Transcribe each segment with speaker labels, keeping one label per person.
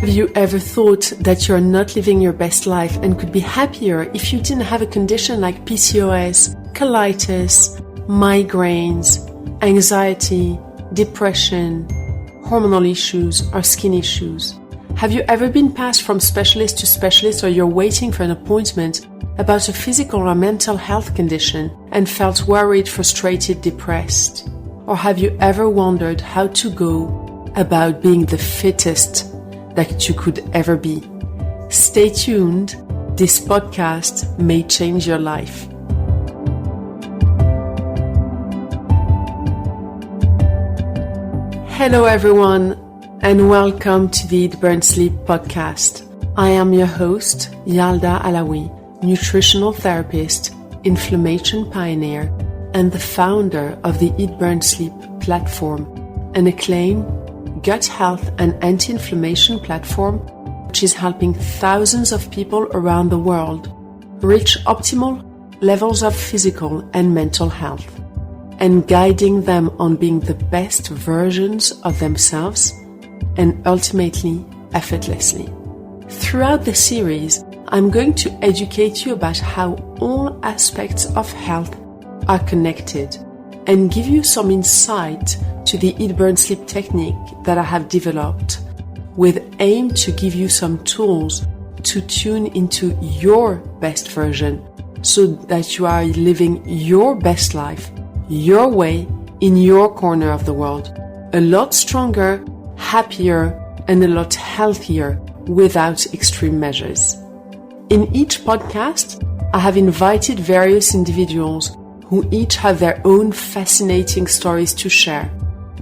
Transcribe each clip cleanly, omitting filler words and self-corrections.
Speaker 1: Have you ever thought that you're not living your best life and could be happier if you didn't have a condition like PCOS, colitis, migraines, anxiety, depression, hormonal issues, or skin issues? Have you ever been passed from specialist to specialist, or you're waiting for an appointment about a physical or mental health condition and felt worried, frustrated, depressed? Or have you ever wondered how to go about being the fittest that you could ever be? Stay tuned. This podcast may change your life. Hello everyone, and welcome to the Eat, Burn, Sleep podcast. I am your host, Yalda Alaoui, nutritional therapist, inflammation pioneer, and the founder of the Eat, Burn, Sleep platform, an acclaimed gut health and anti-inflammation platform which is helping thousands of people around the world reach optimal levels of physical and mental health, and guiding them on being the best versions of themselves and ultimately effortlessly. Throughout the series, I'm going to educate you about how all aspects of health are connected and give you some insight to the Eat, Burn, Sleep technique that I have developed with aim to give you some tools to tune into your best version so that you are living your best life your way, in your corner of the world, a lot stronger, happier, and a lot healthier without extreme measures. In each podcast, I have invited various individuals who each have their own fascinating stories to share,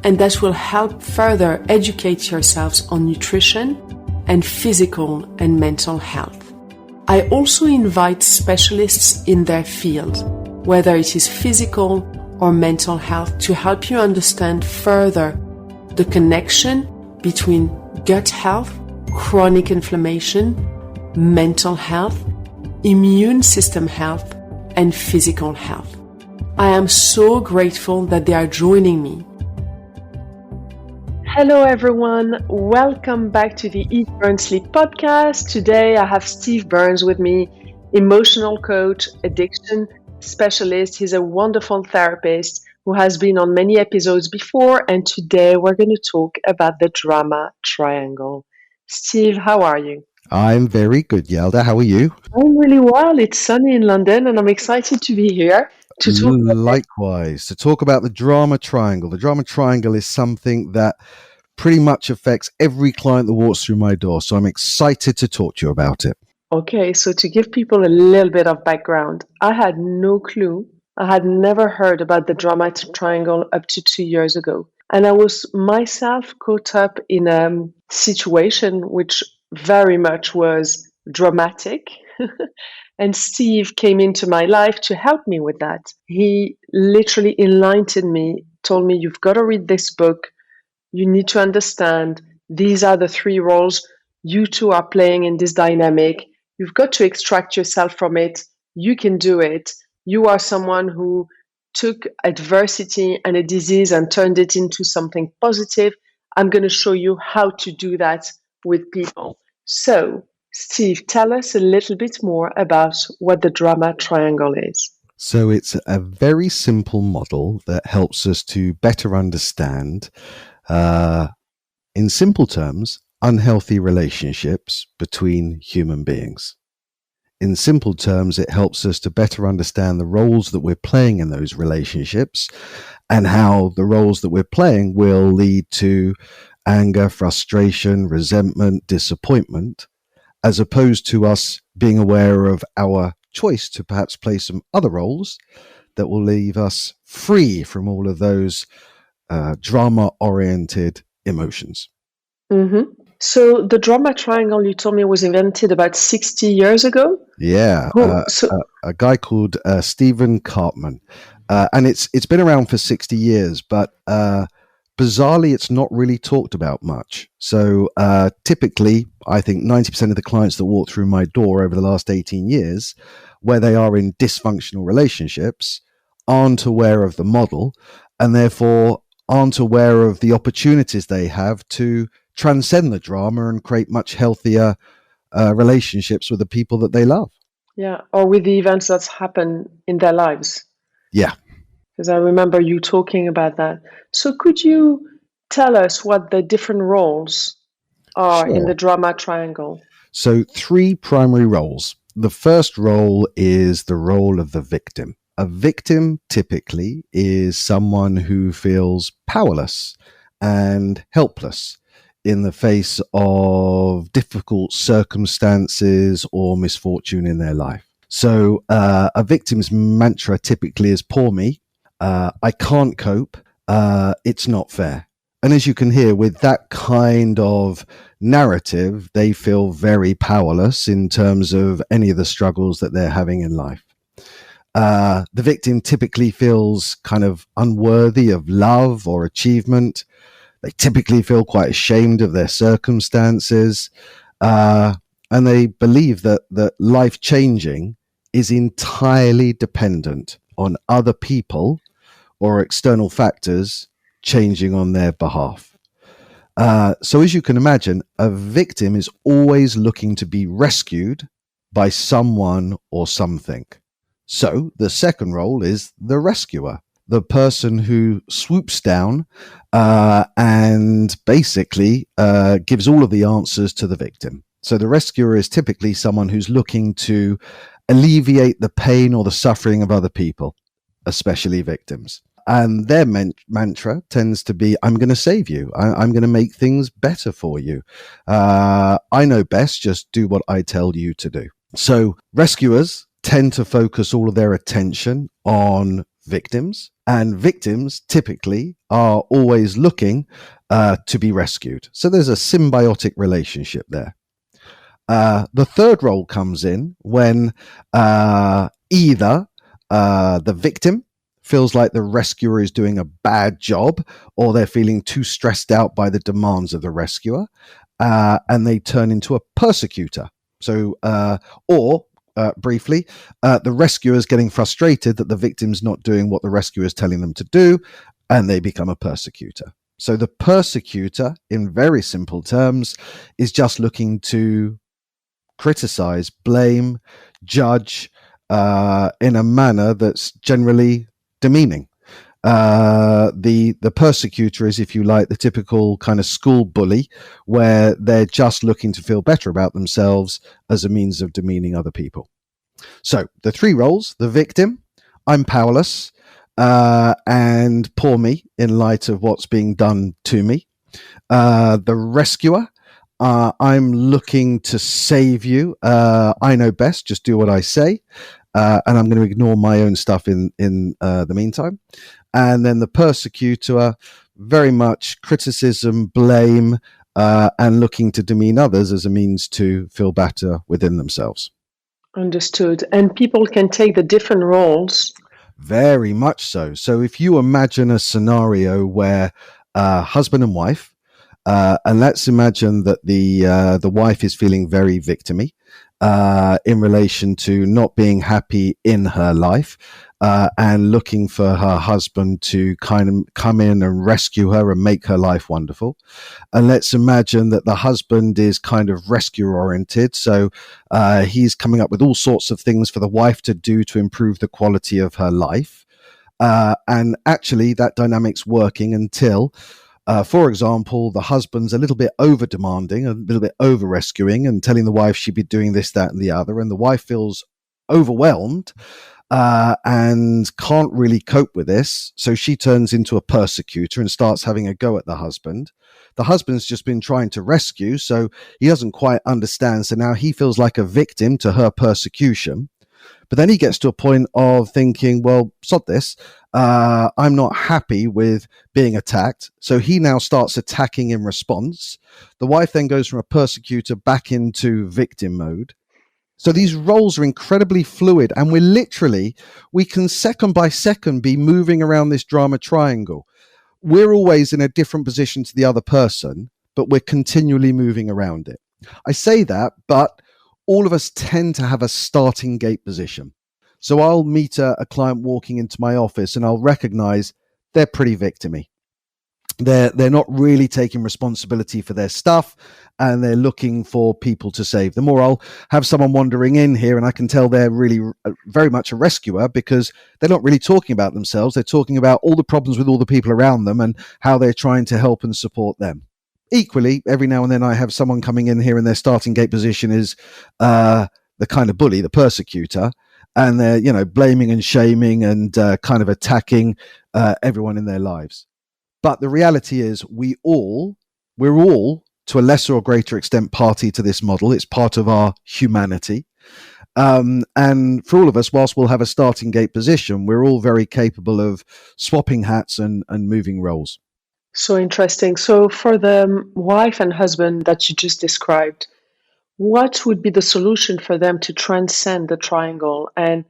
Speaker 1: and that will help further educate yourselves on nutrition and physical and mental health. I also invite specialists in their field, whether it is physical or mental health, to help you understand further the connection between gut health, chronic inflammation, mental health, immune system health, and physical health. I am so grateful that they are joining me. Hello everyone, welcome back to the Eat, Burn, Sleep podcast. Today I have Steve Burns with me, emotional coach, addiction specialist. He's a wonderful therapist who has been on many episodes before, and today we're going to talk about the drama triangle. Steve, how are you?
Speaker 2: I'm very good, Yelda. How are you?
Speaker 1: I'm really well. It's sunny in London and I'm excited to be here to talk about
Speaker 2: Likewise, to talk about the drama triangle. The drama triangle is something that pretty much affects every client that walks through my door, so I'm excited to talk to you about it.
Speaker 1: Okay, so to give people a little bit of background, I had no clue. I had never heard about the drama triangle up to 2 years ago. And I was myself caught up in a situation which very much was dramatic. And Steve came into my life to help me with that. He literally enlightened me, told me, you've got to read this book. You need to understand these are the three roles you two are playing in this dynamic. You've got to extract yourself from it. You can do it. You are someone who took adversity and a disease and turned it into something positive. I'm going to show you how to do that with people. So, Steve, tell us a little bit more about what the drama triangle is.
Speaker 2: So it's a very simple model that helps us to better understand, in simple terms, unhealthy relationships between human beings. In simple terms, it helps us to better understand the roles that we're playing in those relationships and how the roles that we're playing will lead to anger, frustration, resentment, disappointment, as opposed to us being aware of our choice to perhaps play some other roles that will leave us free from all of those drama-oriented emotions.
Speaker 1: Mm-hmm. So the drama triangle, you told me, was invented about 60 years ago?
Speaker 2: Yeah, a guy called Stephen Cartman. And it's been around for 60 years, but bizarrely, it's not really talked about much. So typically, I think 90% of the clients that walk through my door over the last 18 years, where they are in dysfunctional relationships, aren't aware of the model and therefore aren't aware of the opportunities they have to transcend the drama and create much healthier relationships with the people that they love.
Speaker 1: Yeah, or with the events that's happened in their lives.
Speaker 2: Yeah.
Speaker 1: Because I remember you talking about that. So could you tell us what the different roles are in the
Speaker 2: Sure.
Speaker 1: drama triangle?
Speaker 2: So, three primary roles. The first role is the role of the victim. A victim typically is someone who feels powerless and helpless in the face of difficult circumstances or misfortune in their life. So, a victim's mantra typically is poor me, I can't cope, it's not fair. And as you can hear, with that kind of narrative, they feel very powerless in terms of any of the struggles that they're having in life. The victim typically feels kind of unworthy of love or achievement. They typically feel quite ashamed of their circumstances. And they believe that life changing is entirely dependent on other people or external factors changing on their behalf. So, as you can imagine, a victim is always looking to be rescued by someone or something. So, the second role is the rescuer, the person who swoops down and basically gives all of the answers to the victim. So, the rescuer is typically someone who's looking to alleviate the pain or the suffering of other people, especially victims. And their mantra tends to be, I'm going to save you. I'm going to make things better for you. I know best. Just do what I tell you to do. So rescuers tend to focus all of their attention on victims, and victims typically are always looking to be rescued. So there's a symbiotic relationship there. The third role comes in when either the victim feels like the rescuer is doing a bad job, or they're feeling too stressed out by the demands of the rescuer, and they turn into a persecutor. So, briefly, the rescuer is getting frustrated that the victim's not doing what the rescuer is telling them to do, and they become a persecutor. So the persecutor, in very simple terms, is just looking to criticize, blame, judge in a manner that's generally demeaning. The persecutor is, if you like, the typical kind of school bully, where they're just looking to feel better about themselves as a means of demeaning other people. So the three roles: the victim, I'm powerless, and poor me in light of what's being done to me. The rescuer, I'm looking to save you. I know best. Just do what I say. And I'm going to ignore my own stuff in the meantime. And then the persecutor, very much criticism, blame, and looking to demean others as a means to feel better within themselves.
Speaker 1: Understood. And people can take the different roles.
Speaker 2: Very much so. So if you imagine a scenario where husband and wife, and let's imagine that the wife is feeling very victimy in relation to not being happy in her life, and looking for her husband to kind of come in and rescue her and make her life wonderful. And let's imagine that the husband is kind of rescue oriented. So he's coming up with all sorts of things for the wife to do to improve the quality of her life. And actually that dynamic's working until for example, the husband's a little bit over demanding, a little bit over rescuing, and telling the wife she'd be doing this, that, and the other. And the wife feels overwhelmed and can't really cope with this. So she turns into a persecutor and starts having a go at the husband. The husband's just been trying to rescue, so he doesn't quite understand. So now he feels like a victim to her persecution. But then he gets to a point of thinking, well, sod this. I'm not happy with being attacked. So he now starts attacking in response. The wife then goes from a persecutor back into victim mode. So these roles are incredibly fluid, and we can second by second be moving around this drama triangle. We're always in a different position to the other person, but we're continually moving around it. I say that, but all of us tend to have a starting gate position. So I'll meet a client walking into my office and I'll recognize they're pretty victimy. They're not really taking responsibility for their stuff, and they're looking for people to save them. Or I'll have someone wandering in here and I can tell they're really very much a rescuer, because they're not really talking about themselves. They're talking about all the problems with all the people around them and how they're trying to help and support them. Equally, every now and then I have someone coming in here and their starting gate position is the kind of bully, the persecutor, and they're blaming and shaming and kind of attacking everyone in their lives. But the reality is we're all, to a lesser or greater extent, party to this model. It's part of our humanity. And for all of us, whilst we'll have a starting gate position, we're all very capable of swapping hats and moving roles.
Speaker 1: So interesting. So for the wife and husband that you just described, what would be the solution for them to transcend the triangle and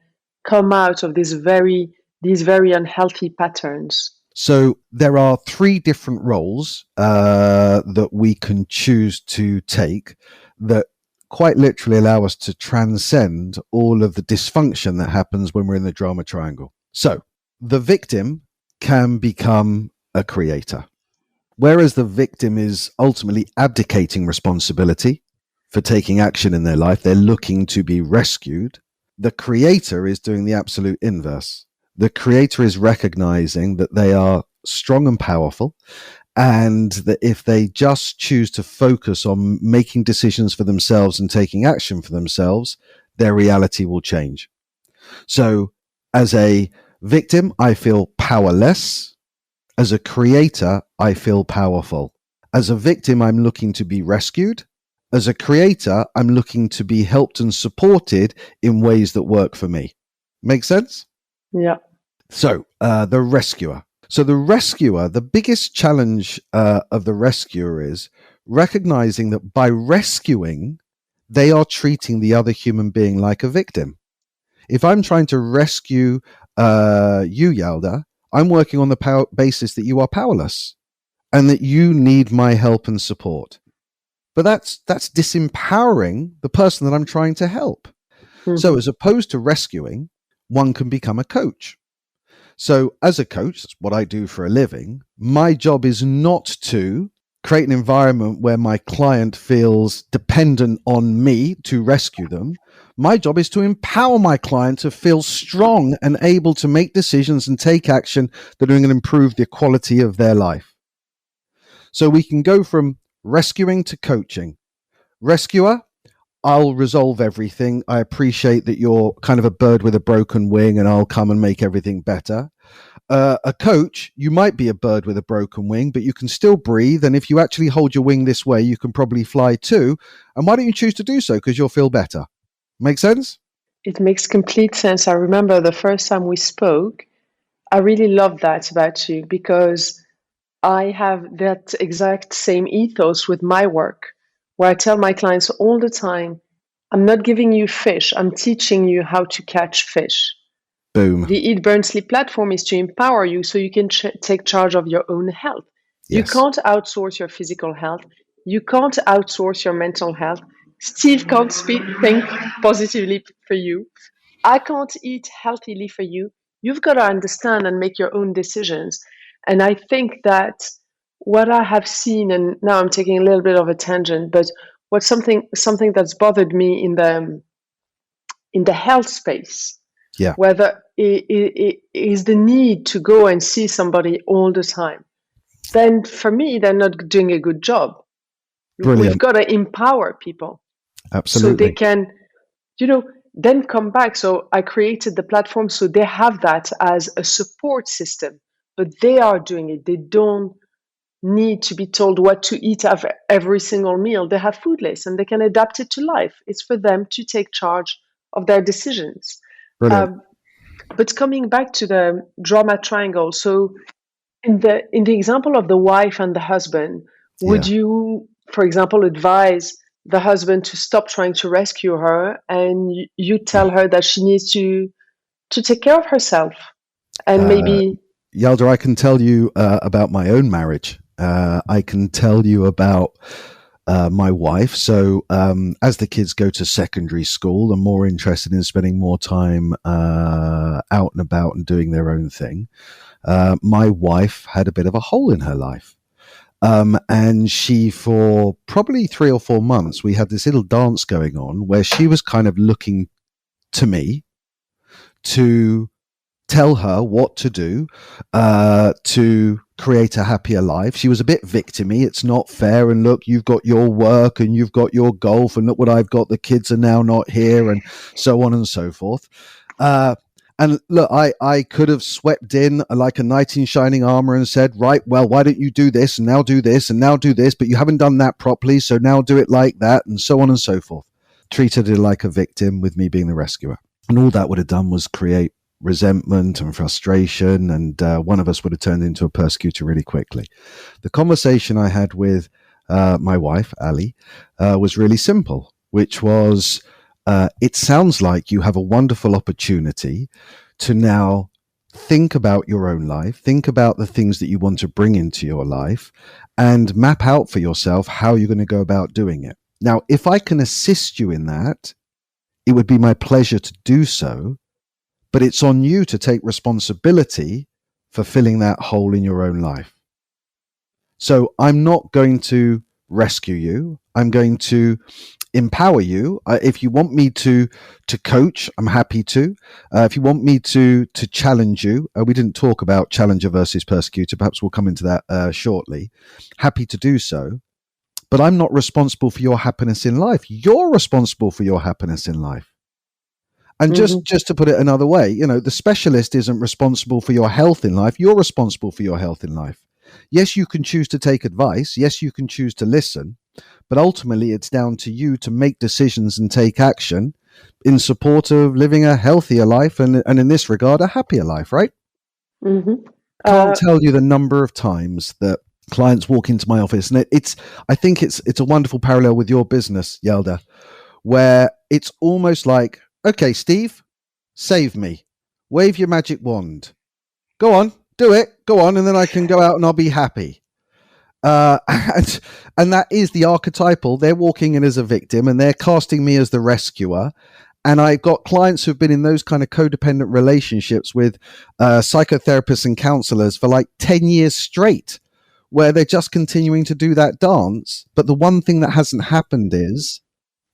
Speaker 1: come out of these very unhealthy patterns?
Speaker 2: So there are 3 different roles that we can choose to take that quite literally allow us to transcend all of the dysfunction that happens when we're in the drama triangle. So the victim can become a creator. Whereas the victim is ultimately abdicating responsibility for taking action in their life, they're looking to be rescued. The creator is doing the absolute inverse. The creator is recognizing that they are strong and powerful, and that if they just choose to focus on making decisions for themselves and taking action for themselves, their reality will change. So as a victim, I feel powerless. As a creator, I feel powerful. As a victim, I'm looking to be rescued. As a creator, I'm looking to be helped and supported in ways that work for me. Make sense?
Speaker 1: Yeah.
Speaker 2: So the rescuer. So the rescuer, the biggest challenge of the rescuer is recognizing that by rescuing, they are treating the other human being like a victim. If I'm trying to rescue you, Yalda, I'm working on the basis that you are powerless and that you need my help and support. But that's disempowering the person that I'm trying to help. Mm-hmm. So as opposed to rescuing, one can become a coach. So as a coach, that's what I do for a living. My job is not to create an environment where my client feels dependent on me to rescue them. My job is to empower my client to feel strong and able to make decisions and take action that are going to improve the quality of their life. So we can go from rescuing to coaching. Rescuer, I'll resolve everything. I appreciate that you're kind of a bird with a broken wing and I'll come and make everything better. A coach, you might be a bird with a broken wing, but you can still breathe. And if you actually hold your wing this way, you can probably fly too. And why don't you choose to do so? Because you'll feel better. Make sense?
Speaker 1: It makes complete sense. I remember the first time we spoke, I really loved that about you because I have that exact same ethos with my work, where I tell my clients all the time, I'm not giving you fish, I'm teaching you how to catch fish.
Speaker 2: Boom.
Speaker 1: The Eat, Burn, Sleep platform is to empower you so you can take charge of your own health. Yes. You can't outsource your physical health. You can't outsource your mental health. Steve can't think positively for you. I can't eat healthily for you. You've got to understand and make your own decisions. And I think that what I have seen, and now I'm taking a little bit of a tangent, but what's something that's bothered me in the health space,
Speaker 2: yeah,
Speaker 1: whether it is the need to go and see somebody all the time, then for me, they're not doing a good job.
Speaker 2: Brilliant.
Speaker 1: We've got to empower people.
Speaker 2: Absolutely.
Speaker 1: So they can, then come back. So I created the platform so they have that as a support system, but they are doing it. They don't need to be told what to eat every single meal. They have food lists and they can adapt it to life. It's for them to take charge of their decisions. But coming back to the drama triangle, so in the example of the wife and the husband, would you, for example, advise the husband to stop trying to rescue her and you tell her that she needs to take care of herself and maybe...
Speaker 2: Yalda, I can tell you about my own marriage. I can tell you about my wife. So as the kids go to secondary school, they're more interested in spending more time out and about and doing their own thing. my wife had a bit of a hole in her life. And she, for probably 3 or 4 months, we had this little dance going on where she was kind of looking to me to tell her what to do to create a happier life. She was a bit victimy. It's not fair. And look, you've got your work and you've got your golf, and look what I've got. The kids are now not here, and so on and so forth. And look, I could have swept in like a knight in shining armor and said, right, well, why don't you do this and now do this and now do this, but you haven't done that properly, so now do it like that, and so on and so forth. Treated her like a victim with me being the rescuer. And all that would have done was create resentment and frustration, and one of us would have turned into a persecutor really quickly. The conversation I had with my wife, Ali, was really simple, which was, it sounds like you have a wonderful opportunity to now think about your own life, think about the things that you want to bring into your life, and map out for yourself how you're going to go about doing it. Now, if I can assist you in that, it would be my pleasure to do so, but it's on you to take responsibility for filling that hole in your own life. So I'm not going to rescue you. I'm going to empower you. If you want me to coach, I'm happy to. If you want me to challenge you, we didn't talk about challenger versus persecutor. Perhaps we'll come into that shortly. Happy to do so. But I'm not responsible for your happiness in life. You're responsible for your happiness in life. And just to put it another way, you know, the specialist isn't responsible for your health in life. You're responsible for your health in life. Yes, you can choose to take advice. Yes, you can choose to listen. But ultimately, it's down to you to make decisions and take action in support of living a healthier life and in this regard, a happier life, right? Can't tell you the number of times that clients walk into my office, and I think it's a wonderful parallel with your business, Yelda, where it's almost like, okay, Steve, save me. Wave your magic wand. Go on, do it. Go on, and then I can go out and I'll be happy. And that is the archetypal. They're walking in as a victim and they're casting me as the rescuer. And I've got clients who've been in those kind of codependent relationships with psychotherapists and counselors for like 10 years straight, where they're just continuing to do that dance. But the one thing that hasn't happened is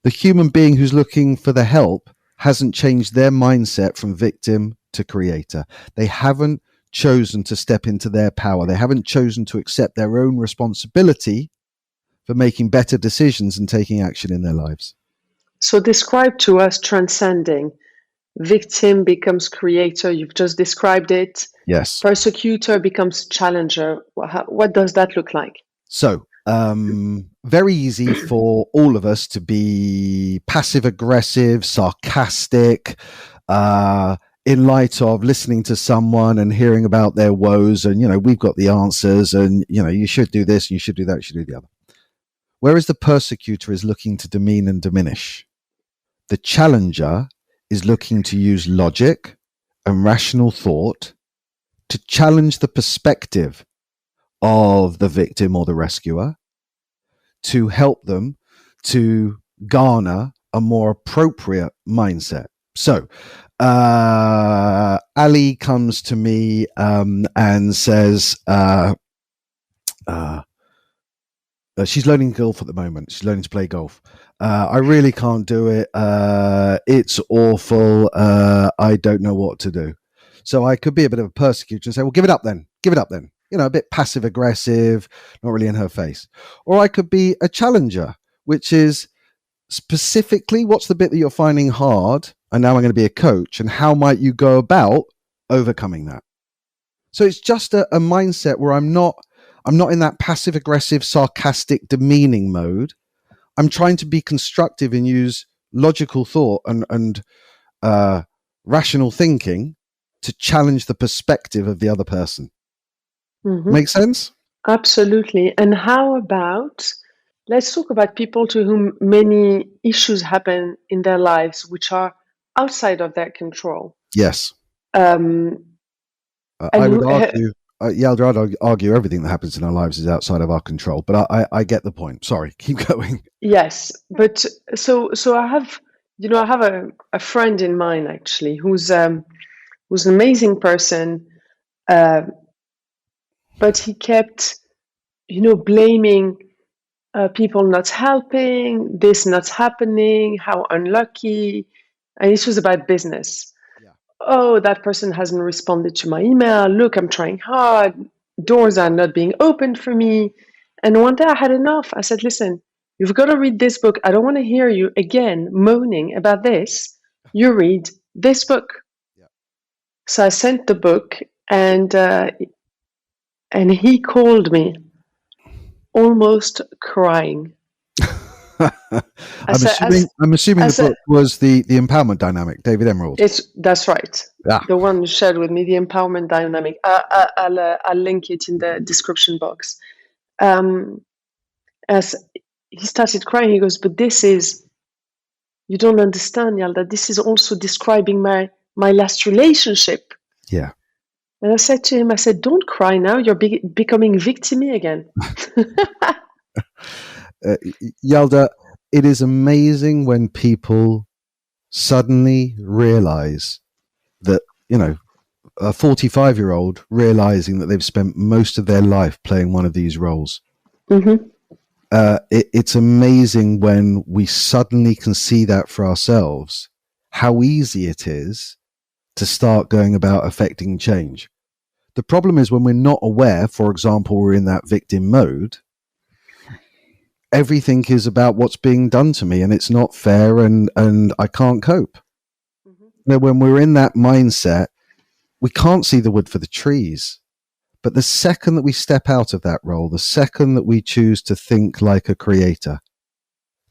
Speaker 2: the human being who's looking for the help hasn't changed their mindset from victim to creator. They haven't chosen to step into their power. They haven't chosen to accept their own responsibility for making better decisions and taking action in their lives.
Speaker 1: So describe to us transcending. Victim becomes creator. You've just described it.
Speaker 2: Yes.
Speaker 1: Persecutor becomes challenger. What does that look like?
Speaker 2: So, very easy for all of us to be passive aggressive, sarcastic, in light of listening to someone and hearing about their woes, and, you know, we've got the answers, and, you know, you should do this, you should do that, you should do the other. Whereas the persecutor is looking to demean and diminish. The challenger is looking to use logic and rational thought to challenge the perspective of the victim or the rescuer, to help them to garner a more appropriate mindset. So, Ali comes to me and says, she's learning golf at the moment. She's learning to play golf. I really can't do it. It's awful. I don't know what to do. So I could be a bit of a persecutor and say, well, give it up then. Give it up then. You know, a bit passive aggressive, not really in her face. Or I could be a challenger, which is specifically, what's the bit that you're finding hard? And now I'm going to be a coach. And how might you go about overcoming that? So it's just a mindset where I'm not in that passive aggressive, sarcastic, demeaning mode. I'm trying to be constructive and use logical thought and rational thinking to challenge the perspective of the other person. Make sense?
Speaker 1: Absolutely. And how about, let's talk about people to whom many issues happen in their lives which are outside of their control.
Speaker 2: Yes. I would argue, Yelda, I'd argue everything that happens in our lives is outside of our control, but I get the point. Sorry, keep going.
Speaker 1: Yes, but so I have, I have a friend in mind actually who's an amazing person, Uh, but he kept, blaming people not helping, this not happening, how unlucky. And this was about business.
Speaker 2: Yeah.
Speaker 1: Oh, that person hasn't responded to my email. Look, I'm trying hard. Doors are not being opened for me. And one day I had enough. I said, listen, you've got to read this book. I don't want to hear you again moaning about this. You read this book.
Speaker 2: Yeah.
Speaker 1: So I sent the book, and he called me almost crying. I
Speaker 2: I'm
Speaker 1: said,
Speaker 2: assuming the book was the empowerment dynamic, David Emerald.
Speaker 1: That's right.
Speaker 2: Ah.
Speaker 1: The one you shared with me, the empowerment dynamic. I'll link it in the description box. As he started crying, he goes, "But you don't understand, Yalda. This is also describing my last relationship."
Speaker 2: Yeah.
Speaker 1: And I said to him, "Don't cry now. You're becoming victim-y again."
Speaker 2: Yalda, it is amazing when people suddenly realize that, a 45-year-old realizing that they've spent most of their life playing one of these roles.
Speaker 1: Mm-hmm.
Speaker 2: It's amazing when we suddenly can see that for ourselves, how easy it is to start going about affecting change. The problem is when we're not aware, for example, we're in that victim mode, everything is about what's being done to me and it's not fair and I can't cope.
Speaker 1: Mm-hmm.
Speaker 2: When we're in that mindset, we can't see the wood for the trees. But the second that we step out of that role, the second that we choose to think like a creator,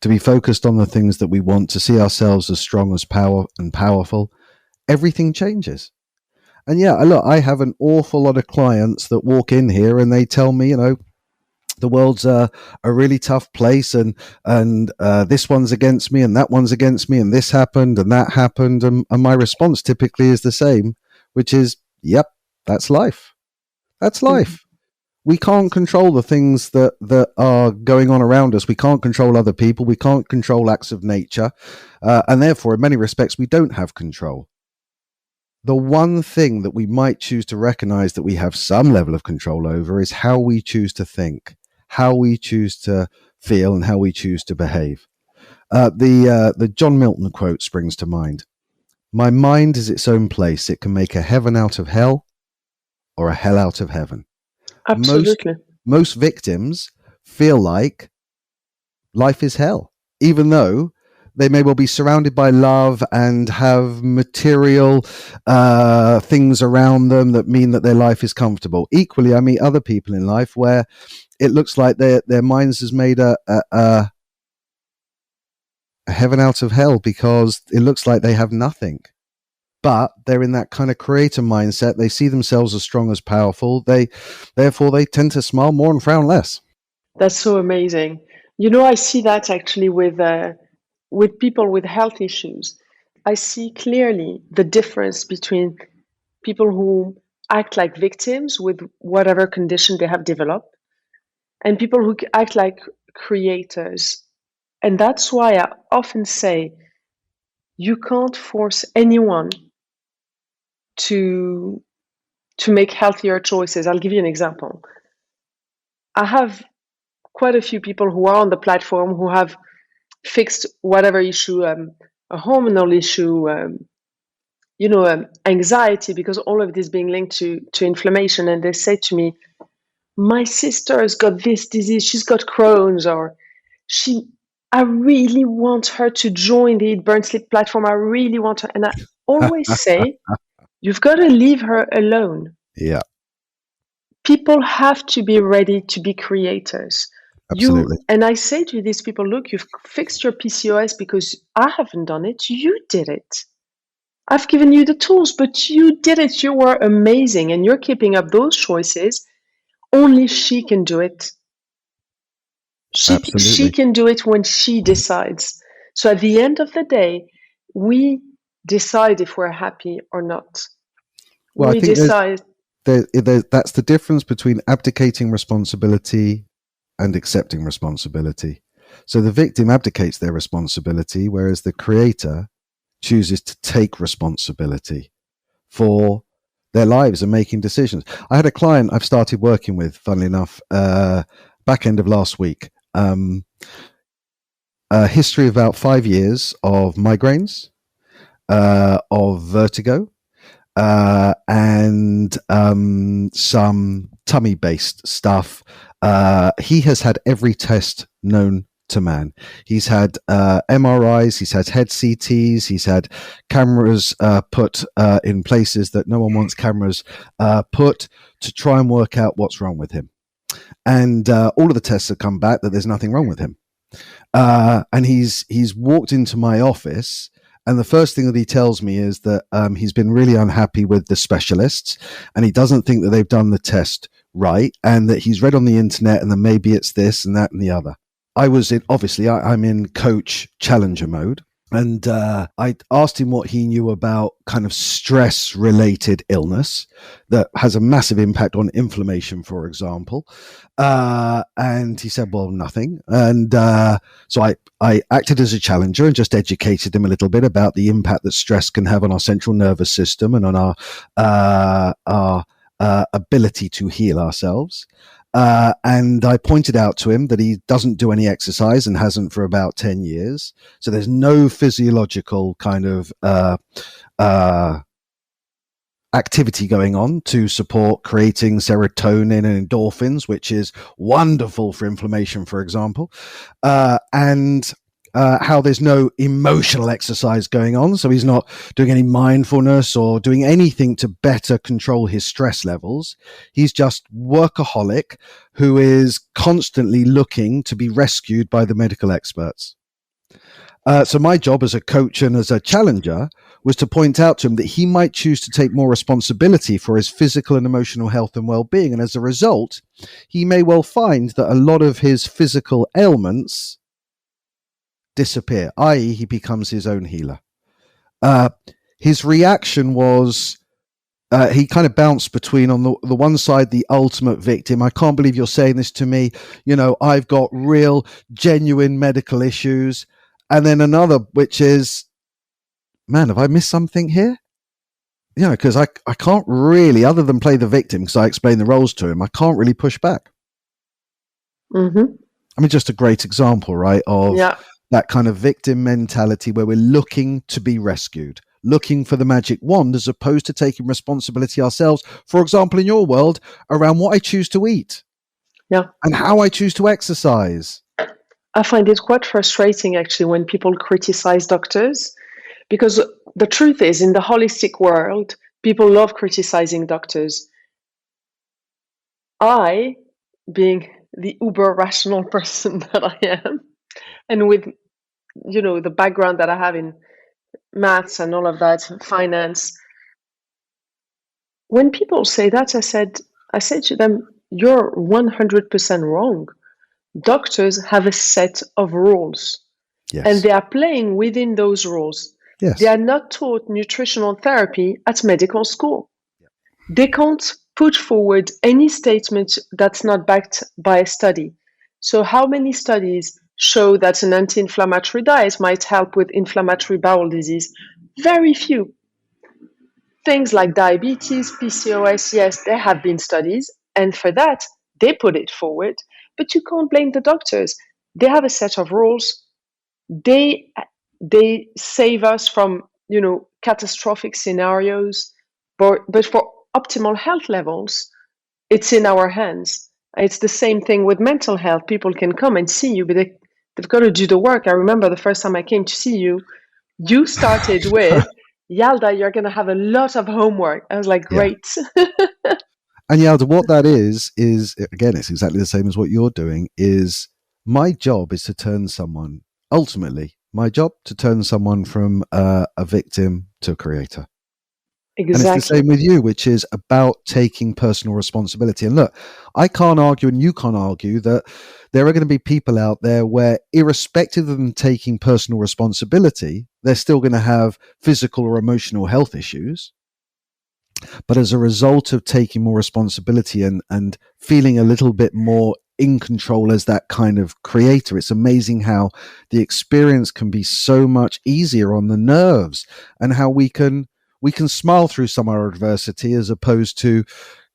Speaker 2: to be focused on the things that we want, to see ourselves as strong as powerful, everything changes. And yeah, look, I have an awful lot of clients that walk in here and they tell me, the world's a really tough place, and this one's against me, and that one's against me, and this happened, and that happened, and my response typically is the same, which is, yep, that's life. That's life. Mm-hmm. We can't control the things that are going on around us. We can't control other people. We can't control acts of nature. And therefore, in many respects, we don't have control. The one thing that we might choose to recognize that we have some level of control over is how we choose to think, how we choose to feel, and how we choose to behave. The John Milton quote springs to mind. My mind is its own place. It can make a heaven out of hell or a hell out of heaven.
Speaker 1: Absolutely.
Speaker 2: Most victims feel like life is hell, even though they may well be surrounded by love and have material things around them that mean that their life is comfortable. Equally, I meet other people in life where it looks like their minds has made a heaven out of hell because it looks like they have nothing. But they're in that kind of creator mindset. They see themselves as strong as powerful. Therefore, they tend to smile more and frown less.
Speaker 1: That's so amazing. I see that actually with people with health issues. I see clearly the difference between people who act like victims with whatever condition they have developed and people who act like creators. And that's why I often say you can't force anyone to make healthier choices. I'll give you an example. I have quite a few people who are on the platform who have fixed whatever issue, a hormonal issue, anxiety, because all of this being linked to inflammation. And they say to me, my sister has got this disease, she's got Crohn's, or I really want her to join the Eat, Burn, Sleep platform. I really want her. And I always say, you've got to leave her alone.
Speaker 2: Yeah.
Speaker 1: People have to be ready to be creators.
Speaker 2: Absolutely.
Speaker 1: And I say to these people, look, you've fixed your PCOS because I haven't done it. You did it. I've given you the tools, but you did it. You were amazing. And you're keeping up those choices. Only she can do it. She can do it when she decides. So at the end of the day, we decide if we're happy or not.
Speaker 2: Well,
Speaker 1: we decide.
Speaker 2: That's the difference between abdicating responsibility and accepting responsibility. So the victim abdicates their responsibility, whereas the creator chooses to take responsibility for their lives and making decisions. I had a client I've started working with, funnily enough, back end of last week. A history of about 5 years of migraines, of vertigo, and some tummy based stuff. He has had every test known to man. He's had MRIs, he's had head CTs, he's had cameras put in places that no one wants cameras put to try and work out what's wrong with him. And all of the tests have come back that there's nothing wrong with him. And he's walked into my office, and the first thing that he tells me is that he's been really unhappy with the specialists, and he doesn't think that they've done the test right, and that he's read on the internet and that maybe it's this and that and the other. I'm in coach challenger mode. And I asked him what he knew about kind of stress-related illness that has a massive impact on inflammation, for example. And he said, well, nothing. And so I acted as a challenger and just educated him a little bit about the impact that stress can have on our central nervous system and on our ability to heal ourselves. And I pointed out to him that he doesn't do any exercise and hasn't for about 10 years. So there's no physiological kind of activity going on to support creating serotonin and endorphins, which is wonderful for inflammation, for example. And how there's no emotional exercise going on. So he's not doing any mindfulness or doing anything to better control his stress levels. He's just workaholic who is constantly looking to be rescued by the medical experts. So my job as a coach and as a challenger was to point out to him that he might choose to take more responsibility for his physical and emotional health and well-being. And as a result, he may well find that a lot of his physical ailments disappear, i.e. he becomes his own healer. His reaction was he kind of bounced between, on the one side, the ultimate victim. I can't believe you're saying this to me. You know, I've got real, genuine medical issues. And then another, which is, man, have I missed something here? You know, because I can't really, other than play the victim, because I explain the roles to him, I can't really push back.
Speaker 1: Mm-hmm.
Speaker 2: I mean, just a great example, right, of that kind of victim mentality where we're looking to be rescued, looking for the magic wand, as opposed to taking responsibility ourselves, for example, in your world, around what I choose to eat and how I choose to exercise.
Speaker 1: I find it quite frustrating, actually, when people criticize doctors, because the truth is, in the holistic world, people love criticizing doctors. I, being the uber rational person that I am, and with, you know, the background that I have in maths and all of that, finance, when people say that, I said to them, you're 100% wrong. Doctors have a set of rules, and they are playing within those rules. They are not taught nutritional therapy at medical school. They can't put forward any statement that's not backed by a study. So how many studies show that an anti-inflammatory diet might help with inflammatory bowel disease? Very few. Things like diabetes, PCOS, yes, there have been studies, and for that, they put it forward. But you can't blame the doctors. They have a set of rules. They save us from, you know, catastrophic scenarios, but for optimal health levels, it's in our hands. It's the same thing with mental health. People can come and see you, but they've got to do the work. I remember the first time I came to see you, you started with, Yalda, you're going to have a lot of homework. I was like, great.
Speaker 2: And Yalda, what that is, again, it's exactly the same as what you're doing, is my job is to turn someone, ultimately, my job to turn someone from a victim to a creator. Exactly. And it's the same with you, which is about taking personal responsibility. And look, I can't argue and you can't argue that there are going to be people out there where, irrespective of them taking personal responsibility, they're still going to have physical or emotional health issues. But as a result of taking more responsibility and feeling a little bit more in control as that kind of creator, it's amazing how the experience can be so much easier on the nerves, and how we can we can smile through some of our adversity as opposed to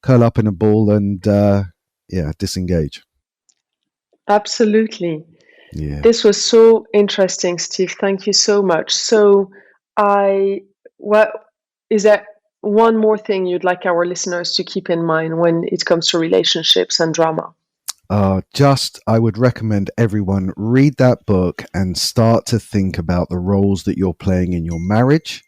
Speaker 2: curl up in a ball and disengage.
Speaker 1: Absolutely.
Speaker 2: Yeah.
Speaker 1: This was so interesting, Steve. Thank you so much. So is there one more thing you'd like our listeners to keep in mind when it comes to relationships and drama?
Speaker 2: I would recommend everyone read that book and start to think about the roles that you're playing in your marriage,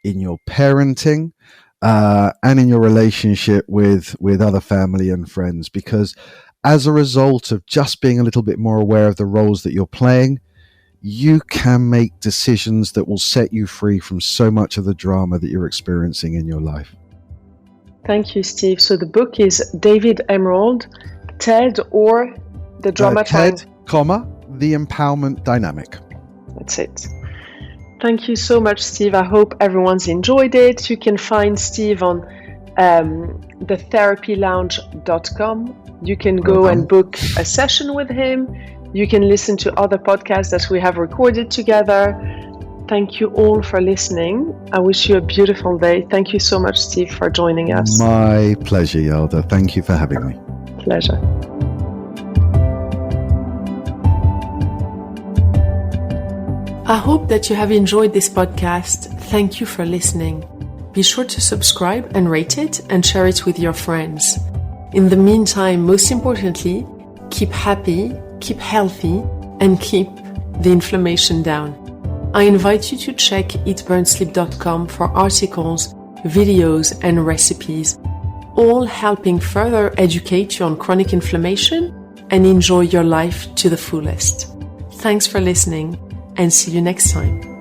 Speaker 2: in your parenting, and in your relationship with other family and friends. Because as a result of just being a little bit more aware of the roles that you're playing, you can make decisions that will set you free from so much of the drama that you're experiencing in your life.
Speaker 1: Thank you, Steve. So the book is David Emerald, TED or The Drama
Speaker 2: TED, The Empowerment Dynamic.
Speaker 1: That's it. Thank you so much, Steve. I hope everyone's enjoyed it. You can find Steve on thetherapylounge.com. You can go and book a session with him. You can listen to other podcasts that we have recorded together. Thank you all for listening. I wish you a beautiful day. Thank you so much, Steve, for joining us.
Speaker 2: My pleasure, Yalda. Thank you for having me.
Speaker 1: Pleasure. I hope that you have enjoyed this podcast. Thank you for listening. Be sure to subscribe and rate it and share it with your friends. In the meantime, most importantly, keep happy, keep healthy, and keep the inflammation down. I invite you to check eatburnsleep.com for articles, videos, and recipes, all helping further educate you on chronic inflammation and enjoy your life to the fullest. Thanks for listening, and see you next time.